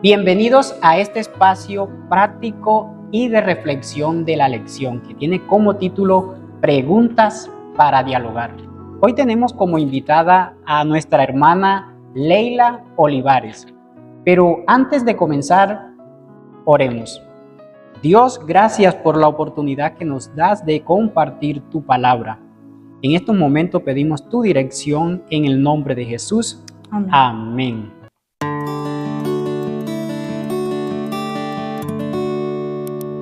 Bienvenidos a este espacio práctico y de reflexión de la lección que tiene como título Preguntas para dialogar. Hoy tenemos como invitada a nuestra hermana Leila Olivares. Pero antes de comenzar, oremos. Dios, gracias por la oportunidad que nos das de compartir tu palabra. En estos momentos pedimos tu dirección en el nombre de Jesús. Amén. Amén.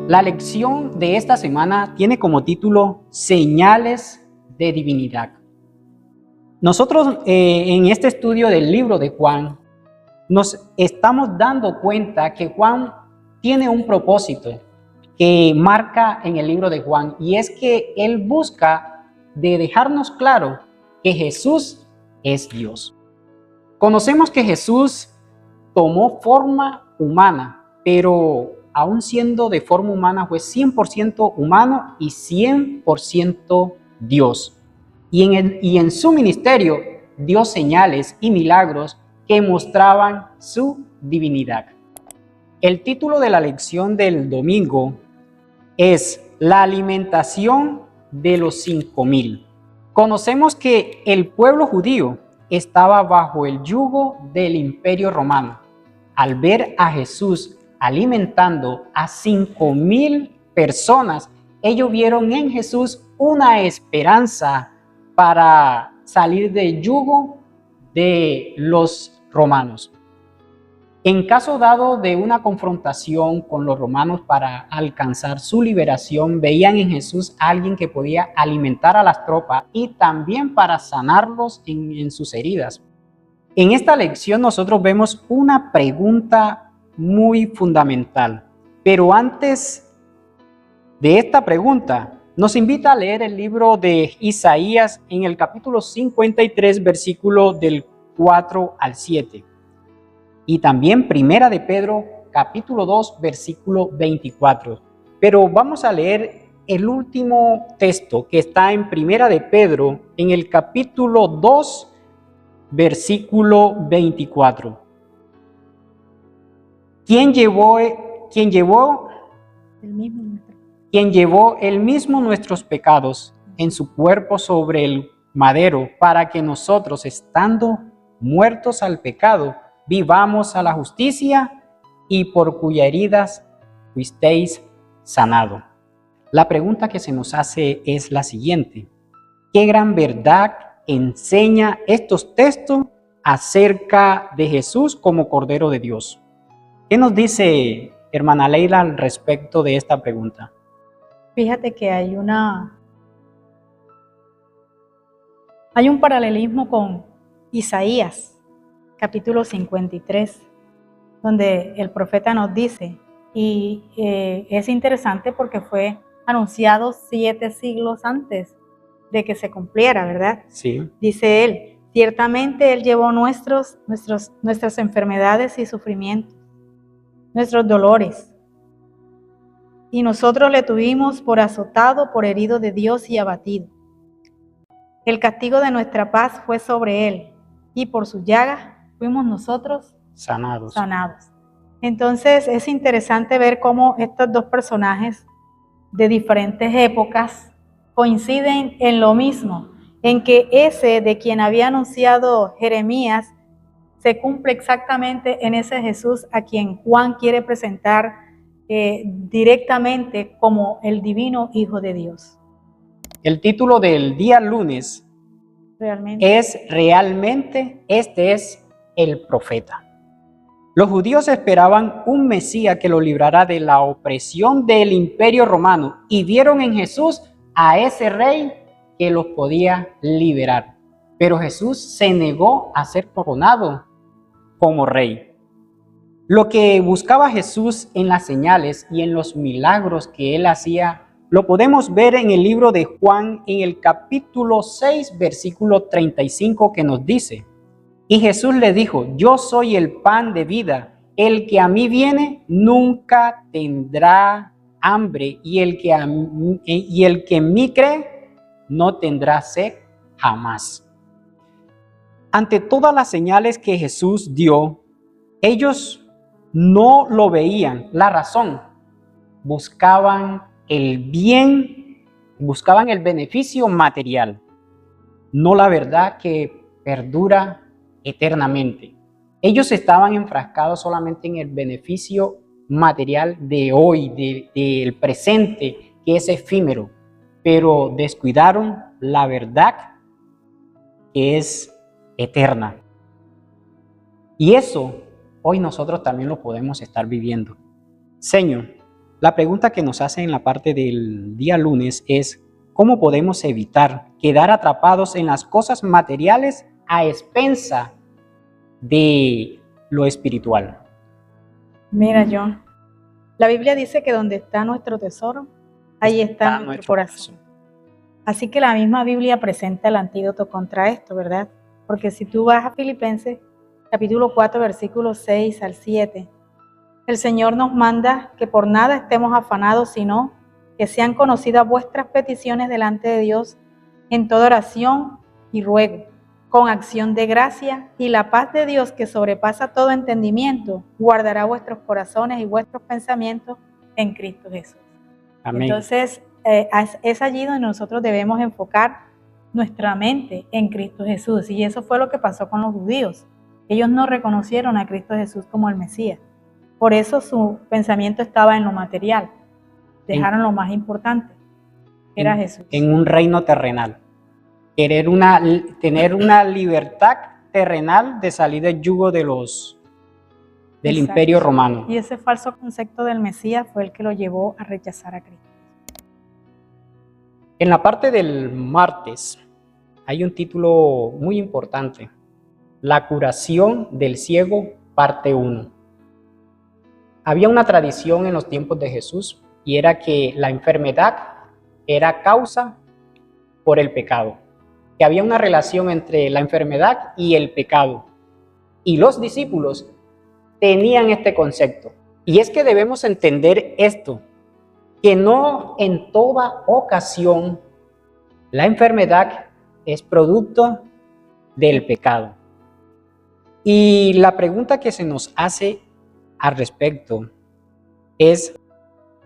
La lección de esta semana tiene como título Señales de Divinidad. Nosotros en este estudio del libro de Juan nos estamos dando cuenta que Juan tiene un propósito que marca en el libro de Juan, y es que él busca de dejarnos claro que Jesús es Dios. Conocemos que Jesús tomó forma humana, pero aún siendo de forma humana, fue 100% humano y 100% Dios. Y en su ministerio dio señales y milagros que mostraban su divinidad. El título de la lección del domingo es La alimentación de los 5,000. Conocemos que el pueblo judío estaba bajo el yugo del Imperio Romano. Al ver a Jesús alimentando a 5,000 personas, ellos vieron en Jesús una esperanza para salir del yugo de los romanos. En caso dado de una confrontación con los romanos para alcanzar su liberación, veían en Jesús a alguien que podía alimentar a las tropas y también para sanarlos en sus heridas. En esta lección nosotros vemos una pregunta muy fundamental, pero antes de esta pregunta nos invita a leer el libro de Isaías en el capítulo 53, versículo del 4 al 7, y también Primera de Pedro, capítulo 2, versículo 24. Pero vamos a leer el último texto que está en Primera de Pedro, en el capítulo 2, versículo 24. ¿Quién llevó el mismo nuestros pecados en su cuerpo sobre el madero, para que nosotros, estando muertos al pecado, vivamos a la justicia, y por cuyas heridas fuisteis sanado? La pregunta que se nos hace es la siguiente: ¿qué gran verdad enseña estos textos acerca de Jesús como Cordero de Dios? ¿Qué nos dice hermana Leila al respecto de esta pregunta? Fíjate que hay un paralelismo con Isaías, capítulo 53, donde el profeta nos dice, y es interesante porque fue anunciado 7 siglos antes de que se cumpliera, ¿verdad? Sí. Dice él, ciertamente él llevó nuestras enfermedades y sufrimientos, nuestros dolores, y nosotros le tuvimos por azotado, por herido de Dios y abatido. El castigo de nuestra paz fue sobre él, y por sus llagas fuimos nosotros sanados. Entonces es interesante ver cómo estos dos personajes de diferentes épocas coinciden en lo mismo, en que ese de quien había anunciado Jeremías se cumple exactamente en ese Jesús a quien Juan quiere presentar directamente como el divino Hijo de Dios. El título del día lunes es realmente este es el profeta. Los judíos esperaban un Mesías que los librara de la opresión del Imperio Romano, y vieron en Jesús a ese rey que los podía liberar. Pero Jesús se negó a ser coronado como rey. Lo que buscaba Jesús en las señales y en los milagros que él hacía, lo podemos ver en el libro de Juan, en el capítulo 6, versículo 35, que nos dice: y Jesús le dijo, yo soy el pan de vida, el que a mí viene nunca tendrá hambre, y el que en mí cree no tendrá sed jamás. Ante todas las señales que Jesús dio, ellos no lo veían. La razón, buscaban el bien, buscaban el beneficio material, no la verdad que perdura eternamente. Ellos estaban enfrascados solamente en el beneficio material de hoy, del presente, que es efímero, pero descuidaron la verdad que es eterna. Y eso hoy nosotros también lo podemos estar viviendo. Señor, la pregunta que nos hacen en la parte del día lunes es: ¿cómo podemos evitar quedar atrapados en las cosas materiales a expensa de lo espiritual? Mira, John, la Biblia dice que donde está nuestro tesoro, ahí está nuestro corazón. Así que la misma Biblia presenta el antídoto contra esto, ¿verdad? Porque si tú vas a Filipenses, capítulo 4, versículos 6 al 7, el Señor nos manda que por nada estemos afanados, sino que sean conocidas vuestras peticiones delante de Dios en toda oración y ruego, con acción de gracia, y la paz de Dios, que sobrepasa todo entendimiento, guardará vuestros corazones y vuestros pensamientos en Cristo Jesús. Amén. Entonces, es allí donde nosotros debemos enfocar nuestra mente en Cristo Jesús. Y eso fue lo que pasó con los judíos. Ellos no reconocieron a Cristo Jesús como el Mesías. Por eso su pensamiento estaba en lo material. Dejaron lo más importante, que era Jesús. En un reino terrenal. Tener una libertad terrenal de salir del yugo del imperio romano. Y ese falso concepto del Mesías fue el que lo llevó a rechazar a Cristo. En la parte del martes hay un título muy importante: La curación del ciego, parte 1. Había una tradición en los tiempos de Jesús, y era que la enfermedad era causa por el pecado, que había una relación entre la enfermedad y el pecado. Y los discípulos tenían este concepto. Y es que debemos entender esto, que no en toda ocasión la enfermedad es producto del pecado. Y la pregunta que se nos hace al respecto es: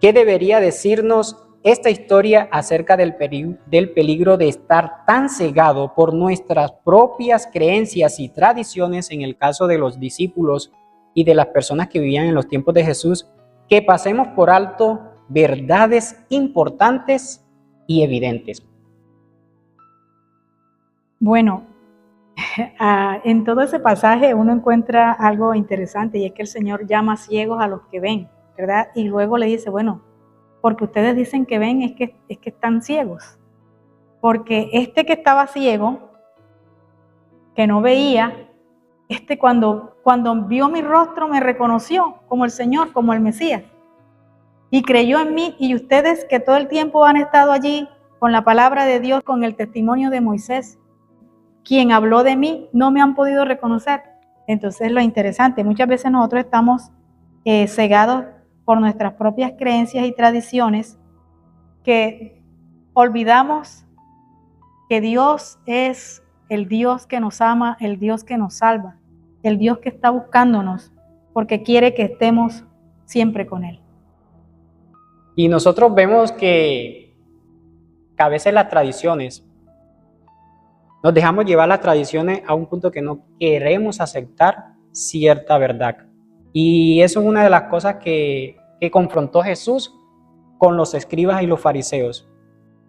¿qué debería decirnos esta historia acerca del peligro de estar tan cegado por nuestras propias creencias y tradiciones, en el caso de los discípulos y de las personas que vivían en los tiempos de Jesús, que pasemos por alto verdades importantes y evidentes? Bueno, en todo ese pasaje uno encuentra algo interesante, y es que el Señor llama ciegos a los que ven, ¿verdad? Y luego le dice, bueno, porque ustedes dicen que ven, es que están ciegos. Porque este que estaba ciego, que no veía, cuando vio mi rostro me reconoció como el Señor, como el Mesías, y creyó en mí. Y ustedes, que todo el tiempo han estado allí con la palabra de Dios, con el testimonio de Moisés, quien habló de mí, no me han podido reconocer. Entonces, lo interesante, muchas veces nosotros estamos cegados por nuestras propias creencias y tradiciones, que olvidamos que Dios es el Dios que nos ama, el Dios que nos salva, el Dios que está buscándonos porque quiere que estemos siempre con Él. Y nosotros vemos que a veces las tradiciones, nos dejamos llevar las tradiciones a un punto que no queremos aceptar cierta verdad. Y eso es una de las cosas que confrontó Jesús con los escribas y los fariseos.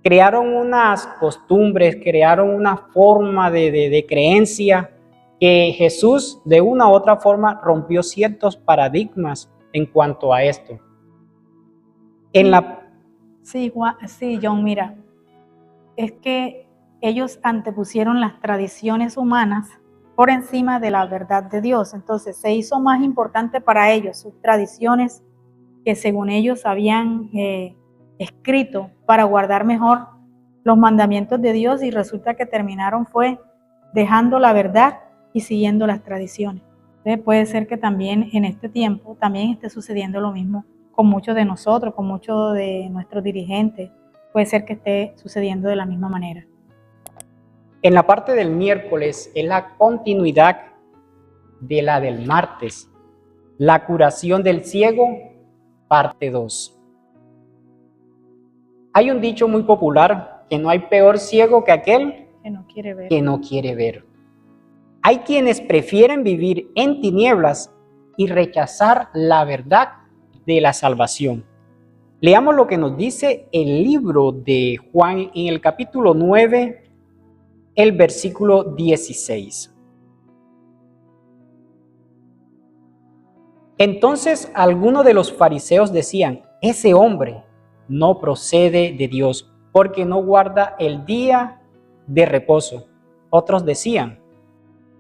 Crearon unas costumbres, crearon una forma de creencia, que Jesús de una u otra forma rompió ciertos paradigmas en cuanto a esto. Sí, John, mira, es que ellos antepusieron las tradiciones humanas por encima de la verdad de Dios. Entonces se hizo más importante para ellos sus tradiciones, que según ellos habían escrito para guardar mejor los mandamientos de Dios, y resulta que terminaron fue dejando la verdad y siguiendo las tradiciones. Entonces puede ser que también en este tiempo también esté sucediendo lo mismo con muchos de nosotros, con muchos de nuestros dirigentes. Puede ser que esté sucediendo de la misma manera. En la parte del miércoles es la continuidad de la del martes. La curación del ciego, parte 2. Hay un dicho muy popular que no hay peor ciego que aquel Que no quiere ver. que no quiere ver. Hay quienes prefieren vivir en tinieblas y rechazar la verdad de la salvación. Leamos lo que nos dice el libro de Juan en el capítulo 9, el versículo 16. Entonces algunos de los fariseos decían: ese hombre no procede de Dios, porque no guarda el día de reposo. Otros decían: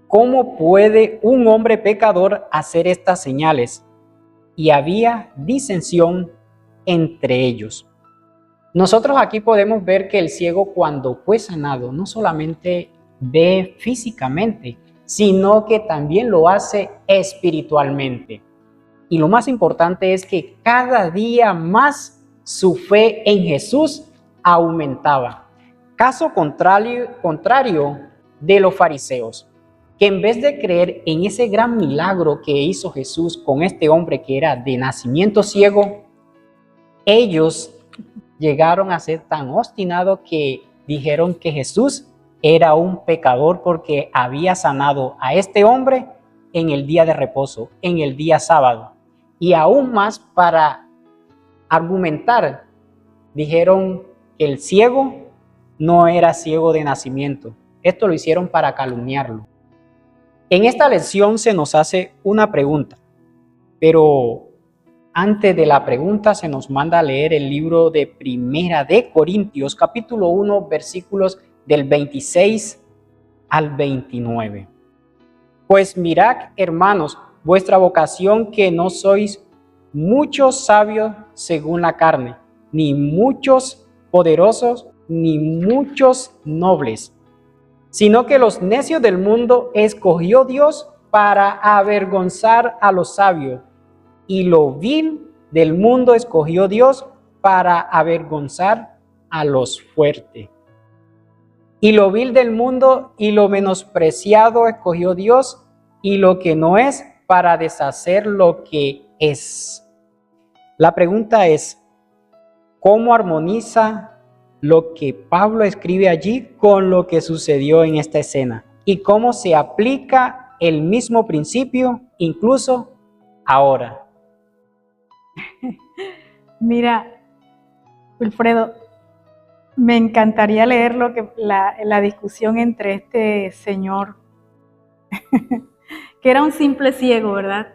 ¿cómo puede un hombre pecador hacer estas señales? Y había disensión entre ellos. Nosotros aquí podemos ver que el ciego, cuando fue sanado, no solamente ve físicamente, sino que también lo hace espiritualmente. Y lo más importante es que cada día más su fe en Jesús aumentaba. Caso contrario de los fariseos, que en vez de creer en ese gran milagro que hizo Jesús con este hombre que era de nacimiento ciego, ellos llegaron a ser tan obstinados que dijeron que Jesús era un pecador porque había sanado a este hombre en el día de reposo, en el día sábado. Y aún más, para argumentar, dijeron que el ciego no era ciego de nacimiento. Esto lo hicieron para calumniarlo. En esta lección se nos hace una pregunta, pero antes de la pregunta se nos manda a leer el libro de Primera de Corintios, capítulo 1, versículos del 26 al 29. Pues mirad, hermanos, vuestra vocación, que no sois muchos sabios según la carne, ni muchos poderosos, ni muchos nobles, sino que los necios del mundo escogió Dios para avergonzar a los sabios, y lo vil del mundo escogió Dios para avergonzar a los fuertes. Y lo vil del mundo y lo menospreciado escogió Dios, y lo que no es, para deshacer lo que es. La pregunta es, ¿cómo armoniza lo que Pablo escribe allí con lo que sucedió en esta escena? ¿Y cómo se aplica el mismo principio incluso ahora? Mira, Wilfredo, me encantaría leer la discusión entre este señor, que era un simple ciego, ¿verdad?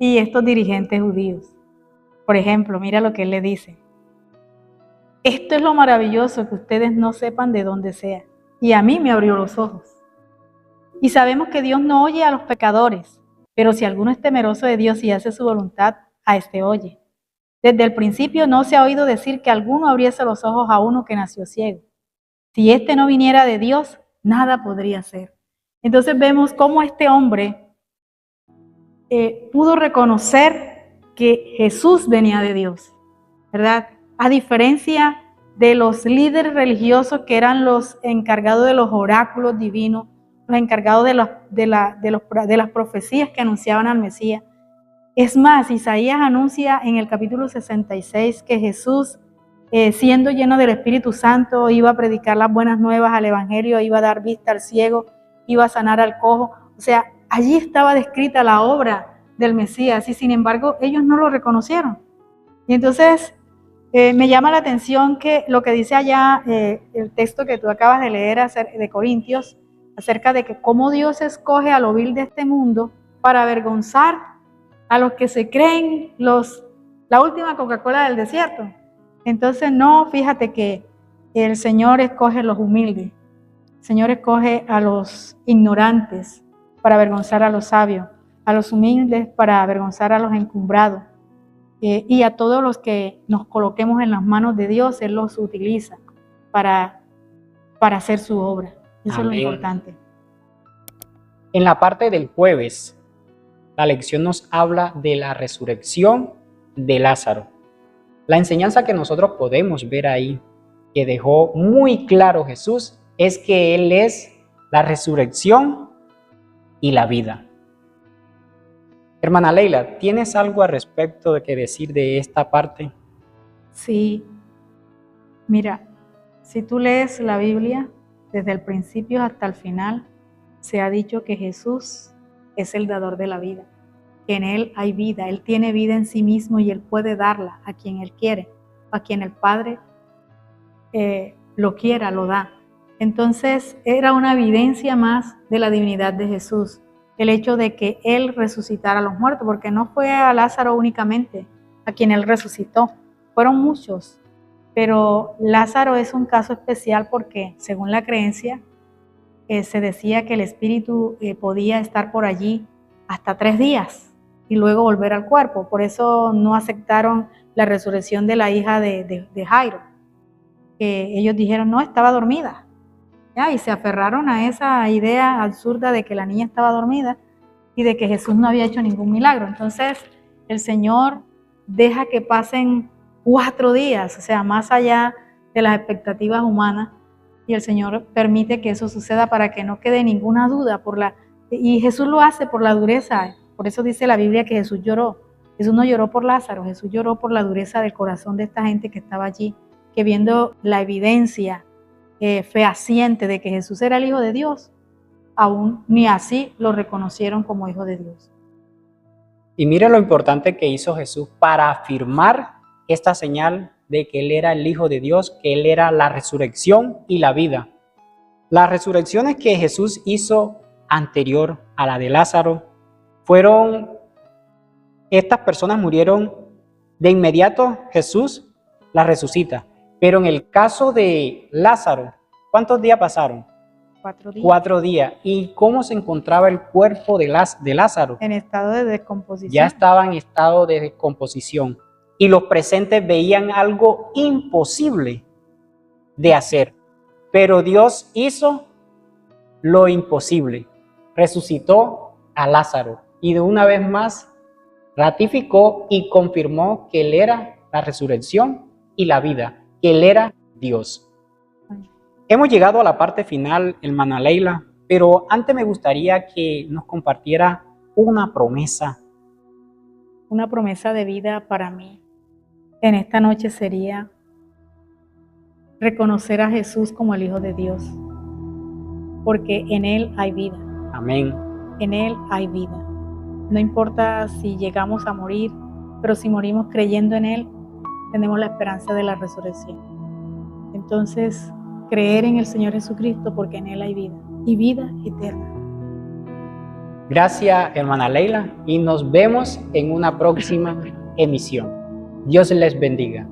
Y estos dirigentes judíos. Por ejemplo, mira lo que él le dice. Esto es lo maravilloso, que ustedes no sepan de dónde sea. Y a mí me abrió los ojos. Y sabemos que Dios no oye a los pecadores, pero si alguno es temeroso de Dios y hace su voluntad, a este oye. Desde el principio no se ha oído decir que alguno abriese los ojos a uno que nació ciego. Si éste no viniera de Dios, nada podría ser. Entonces vemos cómo este hombre pudo reconocer que Jesús venía de Dios, ¿verdad? A diferencia de los líderes religiosos, que eran los encargados de los oráculos divinos, los encargados de las profecías que anunciaban al Mesías. Es más, Isaías anuncia en el capítulo 66 que Jesús, siendo lleno del Espíritu Santo, iba a predicar las buenas nuevas al Evangelio, iba a dar vista al ciego, iba a sanar al cojo. O sea, allí estaba descrita la obra del Mesías y sin embargo ellos no lo reconocieron. Y entonces me llama la atención que lo que dice allá el texto que tú acabas de leer de Corintios, acerca de que cómo Dios escoge a lo vil de este mundo para avergonzar a los que se creen la última Coca-Cola del desierto. Entonces no, fíjate que el Señor escoge a los humildes, el Señor escoge a los ignorantes para avergonzar a los sabios, a los humildes para avergonzar a los encumbrados, y a todos los que nos coloquemos en las manos de Dios, Él los utiliza para hacer su obra. Eso Amén. Es lo importante. En la parte del jueves, la lección nos habla de la resurrección de Lázaro. La enseñanza que nosotros podemos ver ahí, que dejó muy claro Jesús, es que Él es la resurrección y la vida. Hermana Leila, ¿tienes algo al respecto de que decir de esta parte? Sí, mira, si tú lees la Biblia, desde el principio hasta el final, se ha dicho que Jesús es el dador de la vida, que en Él hay vida, Él tiene vida en sí mismo y Él puede darla a quien Él quiere, a quien el Padre lo quiera, lo da. Entonces era una evidencia más de la divinidad de Jesús, el hecho de que Él resucitara a los muertos, porque no fue a Lázaro únicamente a quien Él resucitó, fueron muchos, pero Lázaro es un caso especial porque según la creencia se decía que el espíritu podía estar por allí hasta 3 días y luego volver al cuerpo, por eso no aceptaron la resurrección de la hija de Jairo, que ellos dijeron no, estaba dormida. ¿Ya? Y se aferraron a esa idea absurda de que la niña estaba dormida y de que Jesús no había hecho ningún milagro. Entonces el Señor deja que pasen 4 días, o sea, más allá de las expectativas humanas, y el Señor permite que eso suceda para que no quede ninguna duda. Y Jesús lo hace por la dureza, por eso dice la Biblia que Jesús lloró. Jesús no lloró por Lázaro, Jesús lloró por la dureza del corazón de esta gente que estaba allí, que viendo la evidencia fehaciente de que Jesús era el Hijo de Dios, aún ni así lo reconocieron como Hijo de Dios. Y mira lo importante que hizo Jesús para afirmar esta señal de que Él era el Hijo de Dios, que Él era la resurrección y la vida. Las resurrecciones que Jesús hizo anterior a la de Lázaro estas personas murieron de inmediato, Jesús las resucita. Pero en el caso de Lázaro, ¿cuántos días pasaron? 4 días. 4 días. ¿Y cómo se encontraba el cuerpo de Lázaro? En estado de descomposición. Ya estaba en estado de descomposición. Y los presentes veían algo imposible de hacer. Pero Dios hizo lo imposible. Resucitó a Lázaro. Y de una vez más ratificó y confirmó que Él era la resurrección y la vida, que Él era Dios. Hemos llegado a la parte final, hermana Leila, pero antes me gustaría que nos compartiera una promesa. Una promesa de vida para mí en esta noche sería reconocer a Jesús como el Hijo de Dios, porque en Él hay vida. Amén. En Él hay vida. No importa si llegamos a morir, pero si morimos creyendo en Él, tenemos la esperanza de la resurrección. Entonces, creer en el Señor Jesucristo porque en Él hay vida y vida eterna. Gracias, hermana Leila, y nos vemos en una próxima emisión. Dios les bendiga.